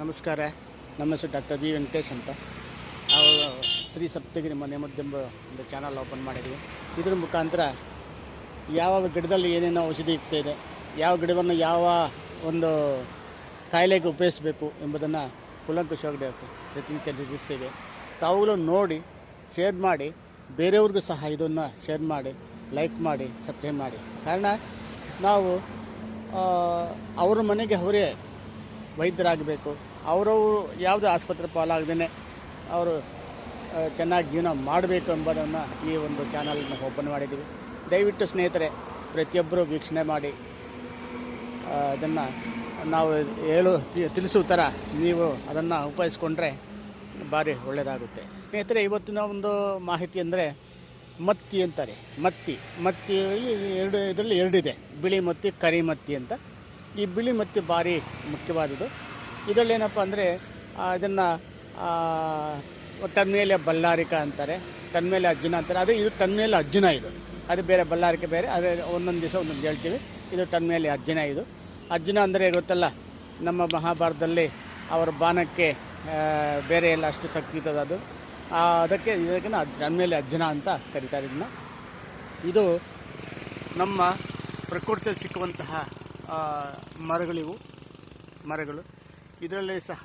ನಮಸ್ಕಾರ. ನಮ್ಮ ಹೆಸರು ಡಾಕ್ಟರ್ ವಿ ವೆಂಕಟೇಶ್ ಅಂತ. ನಾವು ಶ್ರೀ ಸಪ್ತಗಿರಿ ಮನೆ ಮದ್ದೆಂಬ ಒಂದು ಚಾನಲ್ ಓಪನ್ ಮಾಡಿದ್ದೀವಿ. ಇದ್ರ ಮುಖಾಂತರ ಯಾವ ಗಿಡದಲ್ಲಿ ಏನೇನೋ ಔಷಧಿ ಇದೆ, ಯಾವ ಗಿಡವನ್ನು ಯಾವ ಒಂದು ಕಾಯಿಲೆಗೆ ಉಪಯೋಗಿಸಬೇಕು ಎಂಬುದನ್ನು ಕೂಲಂಕಷವಾಗಿ ಪ್ರತಿನಿತ್ಯ ತಿಳಿಸ್ತೇವೆ. ತಾವುಗಳು ನೋಡಿ ಶೇರ್ ಮಾಡಿ, ಬೇರೆಯವ್ರಿಗೂ ಸಹ ಇದನ್ನು ಶೇರ್ ಮಾಡಿ, ಲೈಕ್ ಮಾಡಿ, ಸಬ್ಸ್ಕ್ರೈಬ್ ಮಾಡಿ. ಕಾರಣ ನಾವು ಅವರ ಮನೆಗೆ ಅವರೇ ವೈದ್ಯರಾಗಬೇಕು, ಅವರವರು ಯಾವುದೇ ಆಸ್ಪತ್ರೆ ಪಾಲಾಗದೇ ಅವರು ಚೆನ್ನಾಗಿ ಜೀವನ ಮಾಡಬೇಕು ಎಂಬುದನ್ನು ಈ ಒಂದು ಚಾನಲನ್ನು ಓಪನ್ ಮಾಡಿದ್ದೀವಿ. ದಯವಿಟ್ಟು ಸ್ನೇಹಿತರೆ ಪ್ರತಿಯೊಬ್ಬರು ವೀಕ್ಷಣೆ ಮಾಡಿ ಅದನ್ನು ನಾವು ತಿಳಿಸುವ ಥರ ನೀವು ಅದನ್ನು ಉಪಯೋಗಿಸ್ಕೊಂಡ್ರೆ ಭಾರಿ ಒಳ್ಳೆಯದಾಗುತ್ತೆ. ಸ್ನೇಹಿತರೆ, ಇವತ್ತಿನ ಒಂದು ಮಾಹಿತಿ ಅಂದರೆ ಮತ್ತಿ ಅಂತಾರೆ. ಮತ್ತಿಯಲ್ಲಿ ಇದರಲ್ಲಿ ಎರಡಿದೆ, ಬಿಳಿ ಮತ್ತಿ, ಕರಿ ಮತ್ತಿ ಅಂತ. ಈ ಬಿಳಿ ಮತ್ತಿ ಭಾರಿ ಮುಖ್ಯವಾದದ್ದು. ಇದರಲ್ಲಿ ಏನಪ್ಪ ಅಂದರೆ ಇದನ್ನು ಟನ್ಮೇಲೆ ಬಲ್ಲಾರಿಕ ಅಂತಾರೆ, ಟನ್ಮೇಲೆ ಅರ್ಜುನ ಅಂತಾರೆ. ಇದು ಟನ್ಮೇಲೆ ಅರ್ಜುನ, ಅದು ಬೇರೆ, ಬಲ್ಲಾರಿಕೆ ಬೇರೆ. ಅದೇ ಒಂದೊಂದು ದಿವಸ ಒಂದೊಂದು ಹೇಳ್ತೀವಿ. ಇದು ಟನ್ಮೇಲೆ ಅರ್ಜುನ. ಅರ್ಜುನ ಅಂದರೆ ಗೊತ್ತಲ್ಲ, ನಮ್ಮ ಮಹಾಭಾರತದಲ್ಲಿ ಅವರ ಬಾಣಕ್ಕೆ ಬೇರೆ ಎಲ್ಲ ಅಷ್ಟು ಶಕ್ತಿ ಇರ್ತದೆ. ಅದಕ್ಕೆ ಟನ್ಮೇಲೆ ಅರ್ಜುನ ಅಂತ ಕರೀತಾರೆ ಇದನ್ನು. ಇದು ನಮ್ಮ ಪ್ರಕೃತಿಯಲ್ಲಿ ಸಿಕ್ಕುವಂತಹ ಮರಗಳು. ಇದರಲ್ಲಿ ಸಹ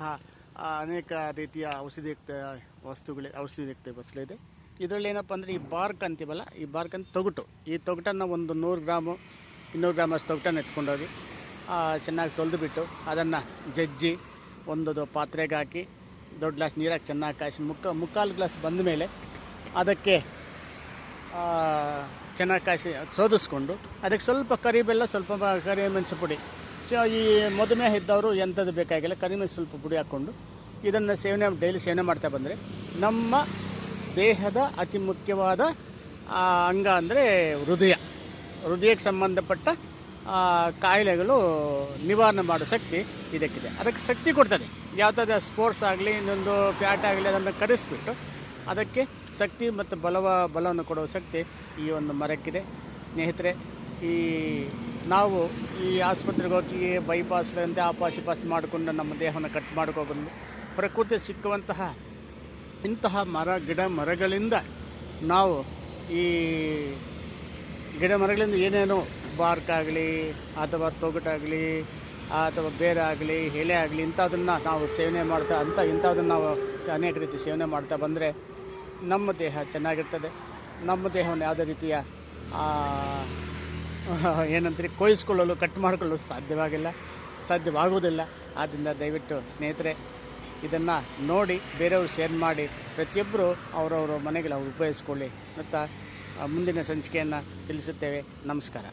ಅನೇಕ ರೀತಿಯ ಔಷಧಿಯುಕ್ತ ವಸ್ತುಗಳಿದೆ. ಇದರಲ್ಲಿ ಏನಪ್ಪ ಅಂದರೆ ಈ ಬಾರ್ಕ್ ಅಂತೀವಲ್ಲ, ಈ ಬಾರ್ಕ್ ಅಂತ ತೊಗಟು. ಈ ತೊಗಟನ್ನು ಒಂದು 100 ಗ್ರಾಮು 200 ಗ್ರಾಮ್ ಅಷ್ಟು ತೊಗಟನ್ನು ಎತ್ಕೊಂಡೋಗಿ ಚೆನ್ನಾಗಿ ತೊಳೆದುಬಿಟ್ಟು ಅದನ್ನು ಜಜ್ಜಿ ಒಂದು ಪಾತ್ರೆಗೆ ಹಾಕಿ ದೊಡ್ಡ ಗ್ಲಾಸ್ ನೀರಾಗಿ ಚೆನ್ನಾಗಿ ಕಾಯಿಸಿ ಮುಕ್ಕಾಲು ಗ್ಲಾಸ್ ಬಂದ ಮೇಲೆ ಅದಕ್ಕೆ ಚೆನ್ನಾಗಿ ಕಾಯಿಸಿ ಸೋದಿಸ್ಕೊಂಡು ಅದಕ್ಕೆ ಸ್ವಲ್ಪ ಕರಿಬೆಲ್ಲ, ಸ್ವಲ್ಪ ಕರಿಮೆಣಸು ಪುಡಿ. ಈ ಮಧುಮೇಹ ಇದ್ದವರು ಎಂಥದ್ದು ಬೇಕಾಗಿಲ್ಲ, ಕರಿಮೆಣಸು ಸ್ವಲ್ಪ ಪುಡಿ ಹಾಕ್ಕೊಂಡು ಇದನ್ನು ಡೈಲಿ ಸೇವನೆ ಮಾಡ್ತಾ ಬಂದರೆ ನಮ್ಮ ದೇಹದ ಅತಿ ಮುಖ್ಯವಾದ ಅಂಗ ಅಂದರೆ ಹೃದಯಕ್ಕೆ ಸಂಬಂಧಪಟ್ಟ ಕಾಯಿಲೆಗಳು ನಿವಾರಣೆ ಮಾಡೋ ಶಕ್ತಿ ಇದಕ್ಕಿದೆ. ಅದಕ್ಕೆ ಶಕ್ತಿ ಕೊಡ್ತದೆ. ಯಾವುದಾದ ಸ್ಪೋರ್ಟ್ಸ್ ಆಗಲಿ, ಇನ್ನೊಂದು ಫ್ಯಾಟ್ ಆಗಲಿ, ಅದನ್ನು ಕರೆಸಿಬಿಟ್ಟು ಅದಕ್ಕೆ ಶಕ್ತಿ ಮತ್ತು ಬಲವನ್ನು ಕೊಡುವ ಶಕ್ತಿ ಈ ಒಂದು ಮರಕ್ಕಿದೆ. ಸ್ನೇಹಿತರೆ, ನಾವು ಈ ಆಸ್ಪತ್ರೆಗೆ ಹೋಗಿ ಬೈಪಾಸ್ಗಳಂತೆ ಆಪಾಸಿಪಾಸಿ ಮಾಡಿಕೊಂಡು ನಮ್ಮ ದೇಹವನ್ನು ಕಟ್ ಮಾಡ್ಕೋಬಂದು ಪ್ರಕೃತಿ ಸಿಕ್ಕುವಂತಹ ಇಂತಹ ಮರಗಳಿಂದ ನಾವು ಈ ಗಿಡಮರಗಳಿಂದ ಏನೇನೋ ಬಾರ್ಕಾಗಲಿ ಅಥವಾ ತೊಗಟಾಗಲಿ ಅಥವಾ ಬೇರೆ ಆಗಲಿ, ಎಲೆ ಆಗಲಿ, ಇಂಥದನ್ನು ನಾವು ಸೇವನೆ ಮಾಡ್ತಾ ಇಂಥದನ್ನು ನಾವು ಅನೇಕ ರೀತಿ ಸೇವನೆ ಮಾಡ್ತಾ ಬಂದರೆ ನಮ್ಮ ದೇಹ ಚೆನ್ನಾಗಿರ್ತದೆ. ನಮ್ಮ ದೇಹವನ್ನು ಯಾವುದೇ ರೀತಿಯ ಏನಂತೀರಿ ಕಟ್ ಮಾಡಿಕೊಳ್ಳಲು ಸಾಧ್ಯವಾಗುವುದಿಲ್ಲ. ಆದ್ದರಿಂದ ದಯವಿಟ್ಟು ಸ್ನೇಹಿತರೆ ಇದನ್ನು ನೋಡಿ ಬೇರೆಯವರು ಶೇರ್ ಮಾಡಿ, ಪ್ರತಿಯೊಬ್ಬರು ಅವರವರ ಮನೆಗೆ ಉಪಯೋಗಿಸ್ಕೊಳ್ಳಿ. ಮತ್ತು ಮುಂದಿನ ಸಂಚಿಕೆಯನ್ನು ತಿಳಿಸುತ್ತೇವೆ. ನಮಸ್ಕಾರ.